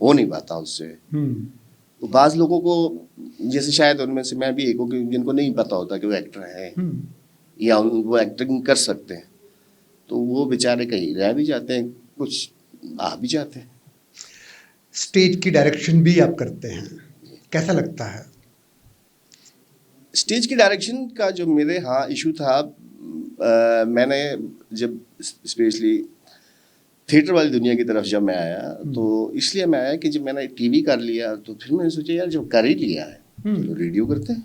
ہو نہیں پاتا اس سے. تو بعض لوگوں کو جیسے شاید ان میں سے میں بھی ایک ہوں کہ جن کو نہیں پتا ہوتا کہ وہ ایکٹر ہیں یا وہ ایکٹنگ کر سکتے ہیں, تو وہ بیچارے کہیں رہ بھی جاتے ہیں, کچھ آ بھی جاتے ہیں. اسٹیج کی ڈائریکشن بھی آپ کرتے ہیں, کیسا لگتا ہے؟ اسٹیج کی ڈائریکشن کا جو میرے ہاں ایشو تھا, میں نے جب اسپیشلی تھیٹر والی دنیا کی طرف جب میں آیا تو اس لیے میں آیا کہ جب میں نے ٹی وی کر لیا تو پھر میں نے سوچا یار جب کر ہی لیا ہے تو ریڈیو کرتے ہیں.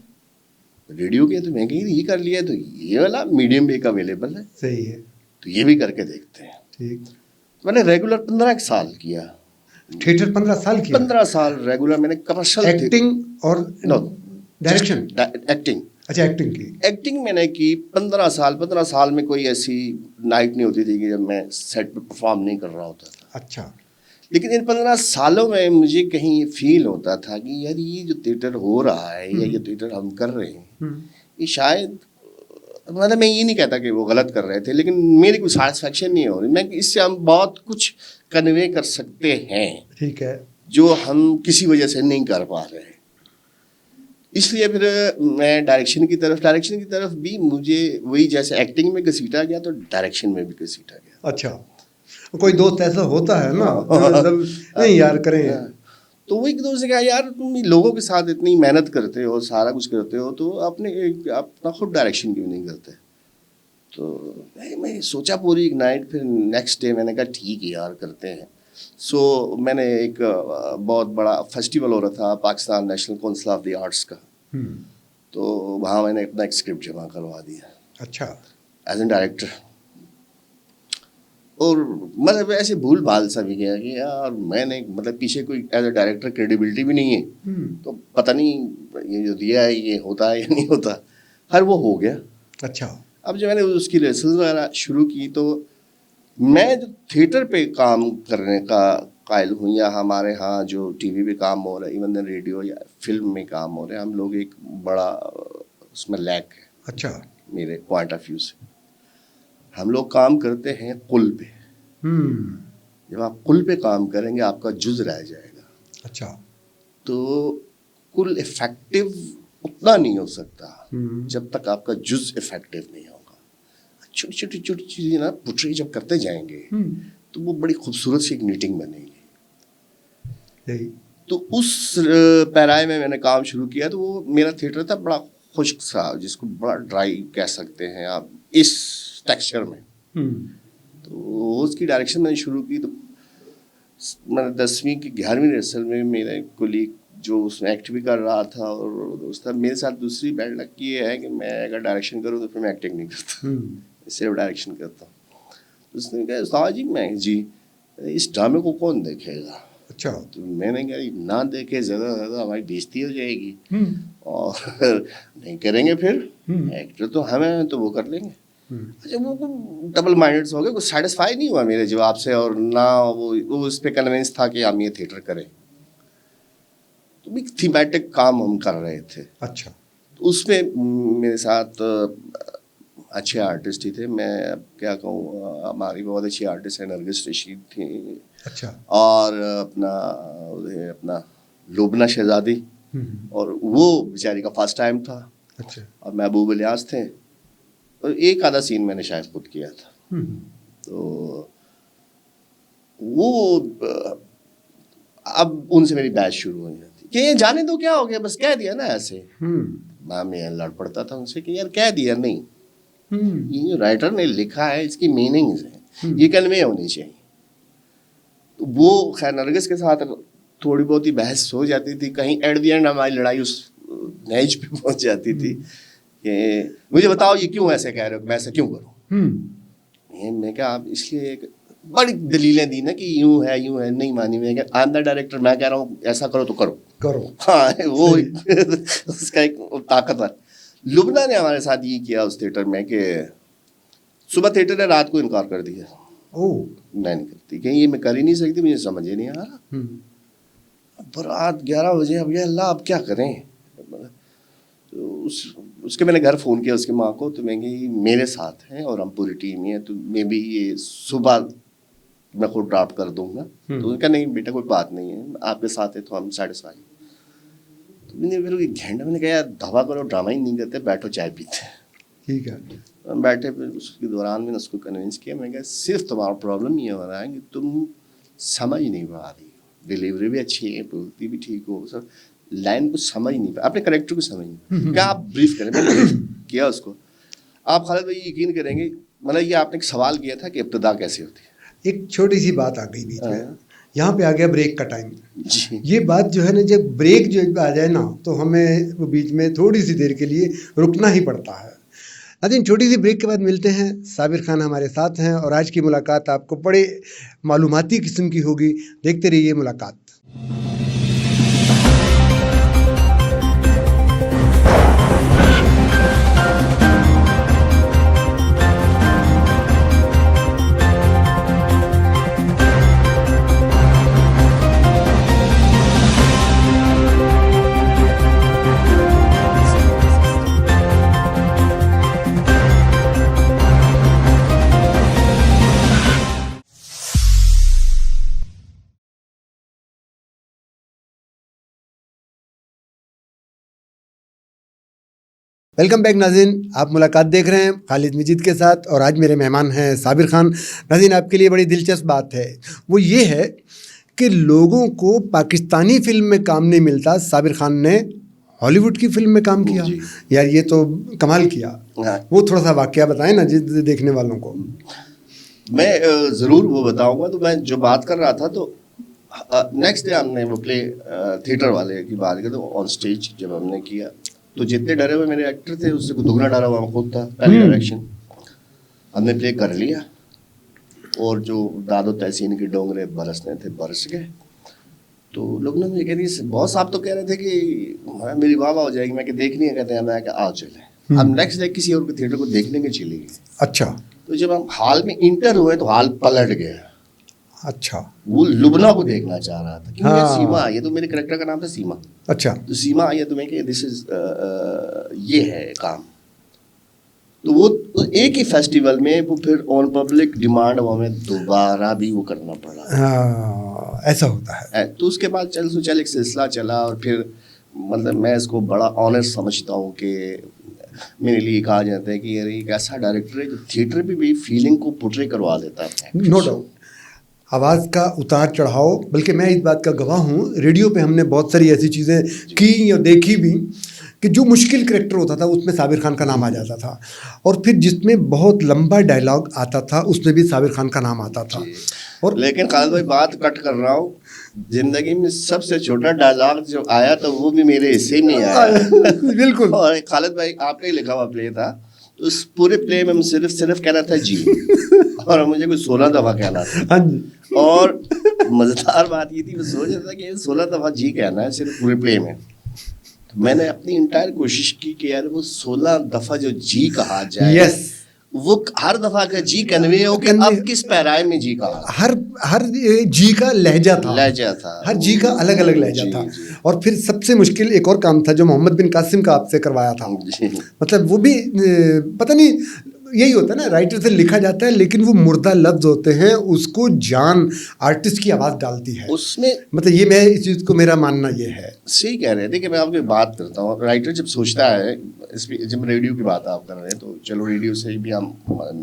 ریڈیو کے تو میں کہیں یہ کر لیا تو یہ والا میڈیم بھی ایک اویلیبل ہے, صحیح ہے, تو یہ بھی کر کے دیکھتے ہیں. ٹھیک. میں نے ریگولر 15 سال کیا, تھیٹر 15 سال کیا. 15 سال ریگولر میں نے کمرشل ایکٹنگ اور ڈائریکشن. ایکٹنگ. اچھا, ایکٹنگ کی. ایکٹنگ میں نے کی 15 سال. 15 سال میں کوئی ایسی نائٹ نہیں ہوتی تھی کہ جب میں سیٹ پہ پرفارم نہیں کر رہا ہوتا تھا. اچھا. لیکن ان 15 سالوں میں مجھے کہیں یہ فیل ہوتا تھا کہ یار یہ جو تھیٹر ہو رہا ہے یا یہ تھیٹر ہم کر رہے ہیں یہ شاید, مطلب میں یہ نہیں کہتا کہ وہ غلط کر رہے تھے, لیکن میری کوئی سیٹسفیکشن نہیں ہو رہی. میں اس سے ہم بہت کچھ کنوے کر سکتے ہیں, ٹھیک ہے, جو ہم کسی وجہ سے نہیں کر پا رہے. اس لیے پھر میں ڈائریکشن کی طرف بھی مجھے وہی جیسے ایکٹنگ میں گھسیٹا گیا تو ڈائریکشن میں بھی گھسیٹا گیا. اچھا, کوئی دوست ایسا ہوتا ہے نا نہیں یار کریں, تو وہ ایک دوست نے کہا یار تم لوگوں کے ساتھ اتنی محنت کرتے ہو, سارا کچھ کرتے ہو, تو اپنا خود ڈائریکشن کیوں نہیں کرتے. تو میں سوچا پوری ایک نائٹ, پھر نیکسٹ ڈے میں نے کہا ٹھیک ہے یار کرتے ہیں. سو میں نے ایک بہت بڑا فیسٹیول ہو رہا تھا Pakistan national council of the arts کا, تو وہاں میں نے اپنا ایک اسکرپٹ جمع کروا دیا. اچھا. As an director. اور مطلب ایسے بھول بھال سا بھی گیا کہ یار میں نے مطلب پیچھے کوئی ایز اے ڈائریکٹر کریڈیبلٹی بھی نہیں ہے, تو پتہ نہیں یہ جو دیا ہے یہ ہوتا ہے یا نہیں ہوتا. ہر وہ ہو گیا. اچھا. اب جو میں نے اس کی ریہرسل وغیرہ شروع کی تو میں جو تھیٹر پہ کام کرنے کا قائل ہوں, یا ہمارے ہاں جو ٹی وی پہ کام ہو رہا ہے, ایون ریڈیو یا فلم میں کام ہو رہے ہیں, ہم لوگ ایک بڑا اس میں لیک ہے. اچھا. میرے پوائنٹ آف ویو سے ہم لوگ کام کرتے ہیں قل پہ. جب آپ قل پہ کام کریں گے آپ کا جز رہ جائے گا. اچھا. تو قل افیکٹو اتنا نہیں ہو سکتا جب تک آپ کا جز افیکٹو نہیں ہوگا. چھوٹی چھوٹی چیزیں نا پٹری جب کرتے جائیں گے تو وہ بڑی خوبصورت سی ایک نیٹنگ بنے گی. تو اس پیرائے میں نے کام شروع کیا, تو وہ میرا تھیٹر تھا بڑا خشک سا, جس کو بڑا ڈرائی کہہ سکتے ہیں آپ اس ٹیکسچر میں. تو اس کی ڈائریکشن میں نے شروع کی. تو میں 10ویں کی 11ویں ریہرسل میں میرا ایک کولیگ جو اس میں ایکٹ بھی کر رہا تھا اور دوست تھا, میرے ساتھ دوسری بیڈ لک یہ ہے کہ میں اگر ڈائریکشن کروں تو پھر میں ایکٹنگ نہیں کرتا, صرف ڈائریکشن کرتا ہوں. اس نے کہا استاد جی میں اس ڈرامے کو کون دیکھے گا. اچھا. تو میں نے کہا نہ دیکھے زیادہ سے زیادہ ہماری بےزتی ہو جائے گی, اور نہیں کریں گے پھر ایکٹر تو ہمیں تو وہ کر لیں گے. اچھا وہ ڈبل مائنڈس ہو گئے, کچھ سیٹسفائی نہیں ہوا میرے جواب سے, اور نہ وہ اس پہ کنوینس تھا کہ ہم یہ تھیٹر کریں. تو ایک تھیمیٹک کام ہم کر رہے تھے. اچھا. تو اس میں میرے ساتھ اچھے آرٹسٹ ہی تھے. میں اب کیا کہوں, ہماری بہت اچھی آرٹسٹ ہیں, نرگس رشید تھیں. اچھا. اور اپنا لبنہ شہزادی, اور وہ بیچاری کا فرسٹ ٹائم تھا. اچھا. اور محبوب الیاس تھے, اور ایک آدھا سین میں نے شاید خود کیا تھا. تو وہ اب ان سے میری بحث شروع ہو جاتی کہ یہ جانے دو کیا ہو گیا, بس کہہ دیا نا ایسے. میں لڑ پڑتا تھا ان سے کہ یار کہہ دیا نہیں, یہ جو رائٹر نے لکھا ہے اس کی میننگز ہیں, یہ کنوے ہونی چاہیے. تو وہ خیر نرگس کے ساتھ تھوڑی بہت ہی بحث ہو جاتی تھی, کہیں ایٹ دی اینڈ ہماری لڑائی اس نیج پہ پہنچ جاتی تھی کہ مجھے بتاؤ یہ کیوں ایسے کہہ رہے ہو, میں ایسا کیوں کروں. میں کہا آپ اس لیے بڑی دلیلیں دی نا کہ یوں ہے نہیں مانی. میں کہ آئی ایم دا ڈائریکٹر, میں کہہ رہا ہوں ایسا کرو تو کرو. ہاں وہ اس کا ایک طاقت ہے. لبنہ نے ہمارے ساتھ یہ کیا اس تھیٹر میں کہ صبح تھیٹر ہے, رات کو انکار کر دیا. میں نہیں کرتی کہ یہ میں کر ہی نہیں سکتی, مجھے سمجھ ہی نہیں آ رہا. رات 11 بجے, اب یہ اللہ اب کیا کریں. اس کے میں نے گھر فون کیا اس کی ماں کو, تو میں کہ میرے ساتھ ہیں اور ہم پوری ٹیم ہی ہیں, تو میں بھی یہ صبح میں خود ڈرافٹ کر دوں گا. تو انہوں نے کہا نہیں بیٹا کوئی بات نہیں ہے, آپ کے ساتھ ہے تو ہم سیٹسفائی. تو میں نے پھر ایک گھنٹہ میں نے کہا یار دھوا کرو, ڈرامہ ہی نہیں کرتے, بیٹھو چائے پیتے. ٹھیک ہے. ہم بیٹھے, پھر اس کے دوران میں نے اس کو کنونس کیا. میں نے کہا صرف تمہارا پرابلم یہ ہو رہا ہے کہ تم سمجھ نہیں پا رہی ہو, ڈلیوری بھی اچھی ہے, بولتی بھی ٹھیک ہو, سب لائن کو سمجھ نہیں پا, اپنے کریکٹر کو سمجھ نہیں. کیا آپ بریف کریں, میں نے بریف کیا اس کو. آپ خالد بھائی یقین کریں گے, مطلب یہ آپ نے ایک سوال کیا تھا کہ ابتدا کیسے ہوتی ہے. ایک چھوٹی سی بات آ گئی بیچ میں, یہاں پہ آ گیا بریک کا ٹائم. جی یہ بات جو ہے نا, جب بریک جو آ جائے نا تو ہمیں وہ بیچ میں تھوڑی سی دیر کے لیے رکنا ہی پڑتا ہے. لیکن چھوٹی سی بریک کے بعد ملتے ہیں. صابر خان ہمارے ساتھ ہیں اور آج کی ملاقات آپ کو بڑے معلوماتی قسم کی ہوگی. دیکھتے رہیے ملاقات. ویلکم بیک ناظرین, آپ ملاقات دیکھ رہے ہیں خالد مجید کے ساتھ اور آج میرے مہمان ہیں صابر خان. ناظرین آپ کے لیے بڑی دلچسپ بات ہے, وہ یہ ہے کہ لوگوں کو پاکستانی فلم میں کام نہیں ملتا, صابر خان نے ہالی ووڈ کی فلم میں کام کیا. یار یہ تو کمال کیا. وہ تھوڑا سا واقعہ بتائیں نا دیکھنے والوں کو. میں ضرور وہ بتاؤں گا. تو میں جو بات کر رہا تھا تو نیکسٹ ڈے ہم نے وہ پلے تھیٹر والے کی بات کی, تو آن سٹیج جب ہم نے کیا تو جتنے ڈرے ہوئے میرے ایکٹر تھے اس سے دگنا ڈرا ہوا خود تھا. پہلی ڈائریکشن ہم نے پلے کر لیا اور جو داد و تحسین کے ڈونگرے برسنے تھے برس گئے. تو لوگ نے مجھے کہہ دی بہت صاحب تو کہہ رہے تھے کہ میری واہ واہ ہو جائے گی. میں کہ دیکھنی ہے, کہتے ہیں میں کہ آؤ چلے. ہم نیکسٹ ڈے کسی اور کے تھیٹر کو دیکھنے کے چلے گئے. اچھا. تو جب ہم ہال میں انٹر ہوئے تو ہال پلٹ گیا. اچھا. وہ لبنا کو دیکھنا چاہ رہا تھا کیونکہ سیما آئی ہے, تو میرے کریکٹر کا نام تھا سیما. اچھا. تو سیما آئی ہے تو میں کہ دس از یہ ہے کام. تو وہ ایک ہی فیسٹیول میں وہ پھر آن پبلک ڈیمانڈ ہمیں دوبارہ بھی وہ کرنا پڑا. ایسا ہوتا ہے. تو اس کے بعد چل ایک سلسلہ چلا اور پھر مطلب میں اس کو بڑا آنر سمجھتا ہوں کہ میرے لیے کہا جاتا ہے کہ یار ایک ایسا ڈائریکٹر ہے جو تھیٹر پہ بھی فیلنگ کو پورٹری کروا دیتا ہے. No doubt. آواز کا اتار چڑھاؤ, بلکہ میں اس بات کا گواہ ہوں, ریڈیو پہ ہم نے بہت ساری ایسی چیزیں کی اور دیکھی بھی کہ جو مشکل کریکٹر ہوتا تھا اس میں صابر خان کا نام آ جاتا تھا, اور پھر جس میں بہت لمبا ڈائلاگ آتا تھا اس میں بھی صابر خان کا نام آتا تھا. اور لیکن خالد بھائی بات کٹ کر رہا ہوں, زندگی میں سب سے چھوٹا ڈائلاگ جو آیا تو وہ بھی میرے حصے میں آیا. بالکل. اور خالد بھائی آپ کا ہی لکھا ہوا پلے تھا, تو اس پورے پلے میں صرف کہنا تھا جی, اور مجھے کوئی 16 دفعہ کہنا تھا. ہاں جی. اور مزیدار بات یہ تھی میں سوچ رہا تھا کہ 16 دفعہ جی کہنا ہے صرف پورے پلے میں. میں نے اپنی انٹائر کوشش کی کہ یار وہ 16 دفعہ جو جی کہا جائے وہ ہر دفعہ کا جی کنوے ہو کہ اب کس پیرائے میں جی کہا. ہر جی کا لہجہ تھا, ہر جی کا الگ الگ لہجہ تھا. اور پھر سب سے مشکل ایک اور کام تھا جو محمد بن قاسم کا آپ سے کروایا تھا. مطلب وہ بھی پتہ نہیں, یہی ہوتا ہے نا رائٹر سے لکھا جاتا ہے لیکن وہ مردہ لفظ ہوتے ہیں, اس کو جان آرٹسٹ کی آواز ڈالتی ہے اس میں. مطلب یہ میں اس چیز کو میرا ماننا یہ ہے. صحیح کہہ رہے تھے کہ میں آپ کی بات کرتا ہوں. رائٹر جب سوچتا ہے, جب ریڈیو کی بات آپ کر رہے ہیں تو چلو ریڈیو سے بھی ہم,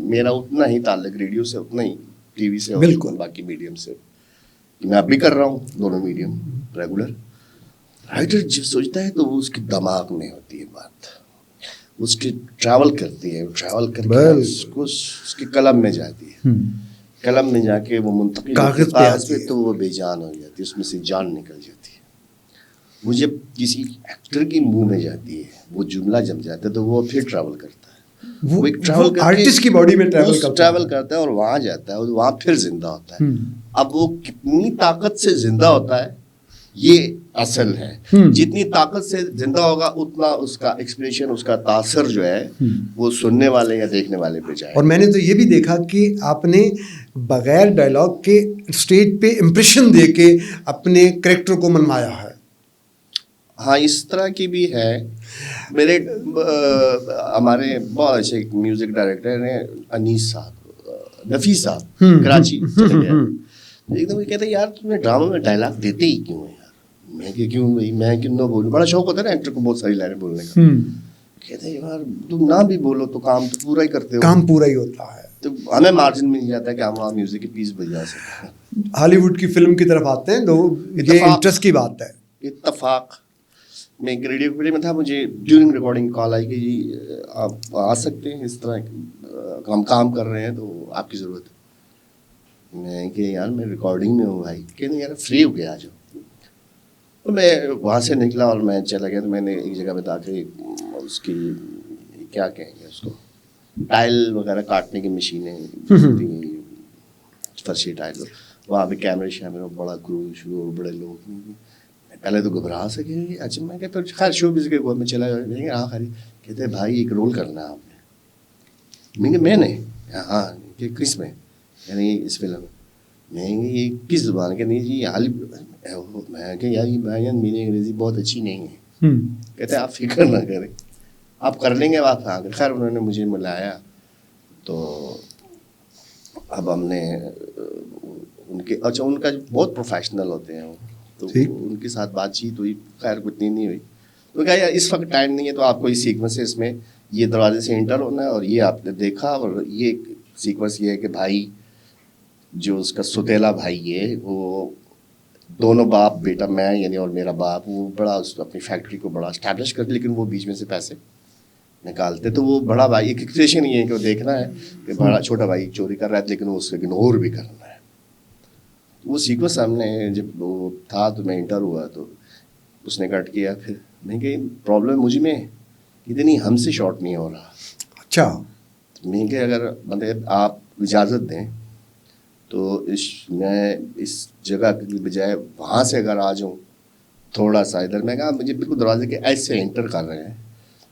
میرا اتنا ہی تعلق ریڈیو سے اتنا ہی ٹی وی سے, بالکل باقی میڈیم سے میں اب بھی کر رہا ہوں, دونوں میڈیم ریگولر. رائٹر جب سوچتا ہے تو وہ اس کے دماغ میں ہوتی ہے بات, اس کی ٹریول کرتی ہے, ٹریول کر کے اس کے قلم میں جاتی ہے, قلم میں جا کے وہ منتقل کاغذ پہ تو وہ بے جان ہو جاتی ہے, اس میں سے جان نکل جاتی ہے. وہ جب کسی ایکٹر کی منہ میں جاتی ہے وہ جملہ جم جاتا ہے تو وہ پھر ٹریول کرتا ہے, وہ ایک ٹریول آرٹسٹ کی باڈی میں ٹریول کرتا ہے اور وہاں جاتا ہے اور وہاں پھر زندہ ہوتا ہے. اب وہ کتنی طاقت سے زندہ ہوتا ہے یہ اصل ہے. جتنی طاقت سے زندہ ہوگا اتنا اس کا ایکسپریشن, اس کا تاثر جو ہے وہ سننے والے یا دیکھنے والے پہ جائے. اور میں نے تو یہ بھی دیکھا کہ آپ نے بغیر ڈائلاگ کے اسٹیج پہ امپریشن دے کے اپنے کریکٹر کو منوایا ہے. ہاں اس طرح کی بھی ہے. میرے ہمارے بہت اچھے میوزک ڈائریکٹر ہیں انیس صاحب, نفیس صاحب کراچی چلے گیا. ایک دم کہتے یار تمہیں ڈرامہ میں ڈائلاگ دیتے ہی کیوں یار. میں کہ کیوں بھائی میں کیوں نہ بولوں, بڑا شوق ہوتا ہے نا ایکٹر کو بہت ساری لائنیں بولنے کا. کہتے ہیں یار تم نہ بھی بولو تو کام تو پورا ہی کرتے ہو, کام پورا ہی ہوتا ہے, تو ہمیں مارجن مل جاتا ہے کہ ہم وہاں میوزک کی پیس بجا سکتے ہیں. ہالی ووڈ کی فلم کی طرف آتے ہیں تو یہ انٹرسٹ کی بات ہے. اتفاق میں ایک ریڈیو پہ میں تھا, مجھے ڈیورنگ ریکارڈنگ کال آئی کہ جی آپ آ سکتے ہیں, اس طرح ہم کام کر رہے ہیں تو آپ کی ضرورت ہے. میں کہ یار میں ریکارڈنگ میں ہوں بھائی. کہ نہیں یار فری ہو گیا آ جاؤ. تو میں وہاں سے نکلا اور میں چلا گیا. تو میں نے ایک جگہ بتا کے اس کی کیا کہیں گے اس کو, ٹائل وغیرہ کاٹنے کی مشینیں فرشی ٹائل, وہاں پہ کیمرے شیمرے, بڑا کرو شروع, بڑے لوگ. پہلے تو گھبرا سکے. اچھا میں کہ پھر خیر شو بزنس کے گول میں چلا گیا. ہاں خیر کہتے بھائی ایک رول کرنا ہے آپ نے. میں نے ہاں کہ کس میں, یعنی اس فلم میں یہ کس زبان کے. نہیں جی میں کہ یار یہ میری انگریزی بہت اچھی نہیں ہے. کہتے آپ فکر نہ کریں آپ کر لیں گے آپ. خیر انہوں نے مجھے ملایا تو اب ہم نے ان کے, اچھا ان کا بہت پروفیشنل ہوتے ہیں تو ان کے ساتھ بات چیت ہوئی. خیر اتنی نہیں ہوئی. تو کہا یار اس وقت ٹائم نہیں ہے, تو آپ کو یہ سیکوینس ہے, اس میں یہ دروازے سے انٹر ہونا ہے اور یہ آپ نے دیکھا, اور یہ سیکوینس یہ ہے کہ بھائی جو اس کا ستیلا بھائی ہے وہ دونوں باپ بیٹا, میں یعنی اور میرا باپ, وہ بڑا اپنی فیکٹری کو بڑا اسٹیبلش کرتے, لیکن وہ بیچ میں سے پیسے نکالتے. تو وہ بڑا بھائی ایک ایکسپریشن یہ ہے کہ وہ دیکھنا ہے کہ بڑا چھوٹا بھائی چوری کر رہا ہے لیکن وہ اس کو اگنور بھی کرنا ہے. وہ سیکوینس ہم نے جب وہ تھا تو میں انٹر ہوا تو اس نے کٹ کیا. پھر میں کہ پرابلم مجھ میں کہ نہیں ہم سے شارٹ نہیں ہو رہا. اچھا میں کہ اگر مطلب آپ اجازت دیں تو میں اس جگہ کی بجائے وہاں سے اگر آ جاؤں تھوڑا سا ادھر. میں کہا مجھے بالکل دروازے کے ایسے انٹر کر رہے ہیں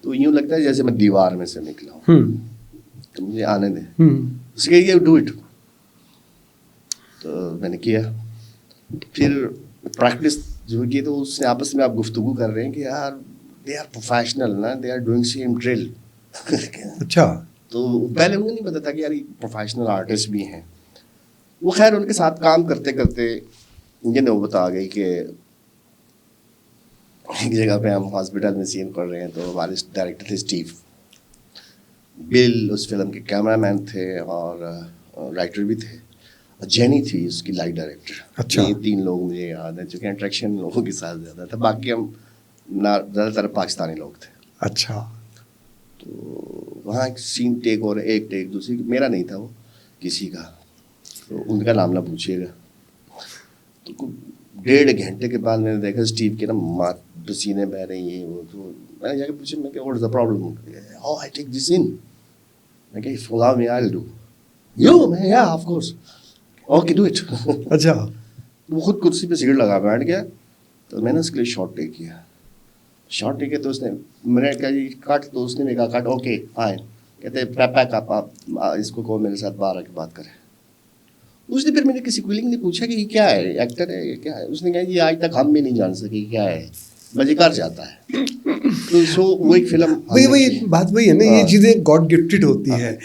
تو یوں لگتا ہے جیسے میں دیوار میں سے نکلا ہوں, تو مجھے آنے دیں. اس کے یہ ڈو اٹ. تو میں نے کیا. پھر پریکٹس جو کی تو اس سے آپس میں آپ گفتگو کر رہے ہیں کہ یار دے آر پروفیشنل نا, they are doing same drill. اچھا تو پہلے مجھے نہیں پتا تھا کہ یار یہ پروفیشنل آرٹسٹ بھی ہیں. وہ خیر ان کے ساتھ کام کرتے کرتے یہ نوبت آ گئی کہ ایک جگہ پہ ہم ہاسپٹل میں سین پڑھ رہے ہیں تو ہمارے ڈائریکٹر تھے اسٹیو بل, اس فلم کے کیمرہ مین تھے اور رائٹر بھی تھے, اور جینی تھی اس کی لائٹ ڈائریکٹر. اچھا یہ 3 لوگ مجھے یاد ہیں, چونکہ انٹریکشن لوگوں کے ساتھ زیادہ تھا, باقی ہم زیادہ تر پاکستانی لوگ تھے. اچھا تو وہاں ایک سین ٹیک اور ایک ٹیک دوسری میرا نہیں تھا, وہ کسی کا, تو ان کا نام نہ پوچھیے گا. تو 1.5 گھنٹے کے بعد میں نے دیکھا اسٹیو کے نا پسینے بہ رہے ہیں وہ. تو میں نے جا کے پوچھا میں کہ what is the problem. How I take this in. میں کہ if you allow me I will do. You میں یا of course okay do it. اچھا وہ خود کرسی پہ سگریٹ لگا بیٹھ گیا. تو میں نے اس کے لیے شارٹ ٹیک کیا. شارٹ ٹیک ہے تو اس نے میں نے کہا جی کٹ, تو اس نے کہا کٹ اوکے فائن. کہتے پیک آپ اس کو کہو میرے ساتھ باہر آ کے بات کریں. اس نے پھر میں نے کسی کوئلنگ نے پوچھا کہ یہ کیا ہے, ایکٹر ہے یہ کیا ہے. اس نے کہا یہ آج تک ہم بھی نہیں جان سکے کیا ہے, مزے کر جاتا ہے. تو سو وہ ایک فلم وہی بات وہی ہے نا, یہ چیزیں گاڈ گفٹڈ ہوتی ہے.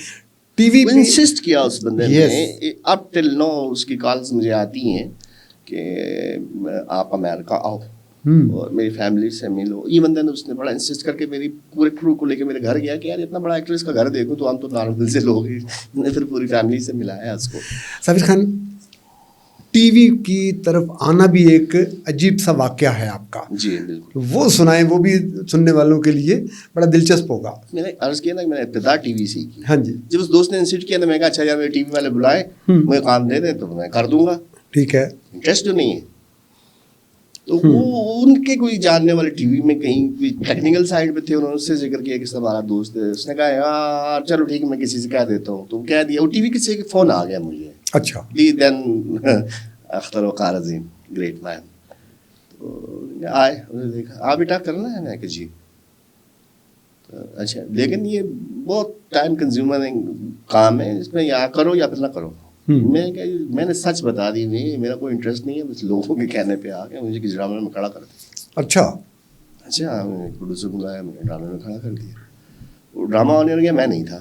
ٹی وی پہ انسسٹ کیا اس بندے نے, اب ٹل نو اس کی کالز مجھے آتی ہیں کہ آپ امریکہ آؤ اور میری فیملی سے ملو. یہ بندے نے اس نے بڑا انسسٹ کر کے میری پورے کرو کو لے کے میرے گھر گیا کہ یار اتنا بڑا ایکٹر اس کا گھر دیکھو. تو ہم تو نارمل سے لوگ ہیں, نے پھر پوری فیملی سے ملایا اس کو. سابر خان, ٹی وی کی طرف آنا بھی ایک عجیب سا واقعہ ہے آپ کا. جی بالکل, وہ سنائیں, وہ بھی سننے والوں کے لیے بڑا دلچسپ ہوگا. میں نے عرض کیا نا کہ میں نے ابتدا ٹی وی سے کی. ہاں جی, جب اس دوست نے انسسٹ کیا تو میں کہا اچھا یار میرے ٹی وی والے بلائے, مجھے کام دے دیں تو میں کر دوں گا. ٹھیک ہے, انٹرسٹ جو نہیں ہے. تو وہ ان کے کوئی جاننے والے ٹی وی میں کہیں کوئی ٹیکنیکل سائڈ پہ تھے, انہوں نے اس سے ذکر کیا کہ ہمارا دوست ہے. اس نے کہا یار چلو ٹھیک ہے میں کسی سے کہہ دیتا ہوں. تو کہہ دیا. وہ ٹی وی کسی کے فون آ گیا مجھے. اچھا دین اختر وقار عظیم گریٹ مین. تو آئے, انہوں نے دیکھا آپ بیٹا کرنا ہے. میں کہ جی. اچھا لیکن یہ بہت ٹائم کنزیومر کام ہے, اس میں یا کرو یا پھر نہ کرو. میں نے سچ بتا دی, نہیں میرا کوئی انٹرسٹ نہیں ہے, بس لوگوں کے کہنے پہ آ کے مجھے کسی ڈرامے میں کھڑا کر دیا. اچھا اچھا میں نے پروڈیوسر بلایا, میں نے ڈرامے میں کھڑا کر دیا. وہ ڈرامہ ہونے لگا, میں نہیں تھا.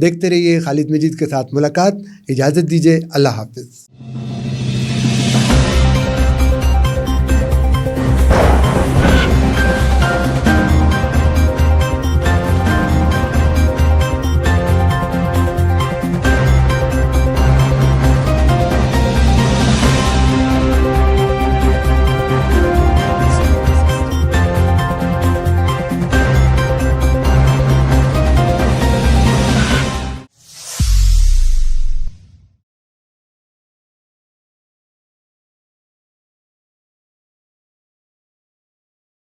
دیکھتے رہیے خالد مجید کے ساتھ ملاقات. اجازت دیجیے, اللہ حافظ.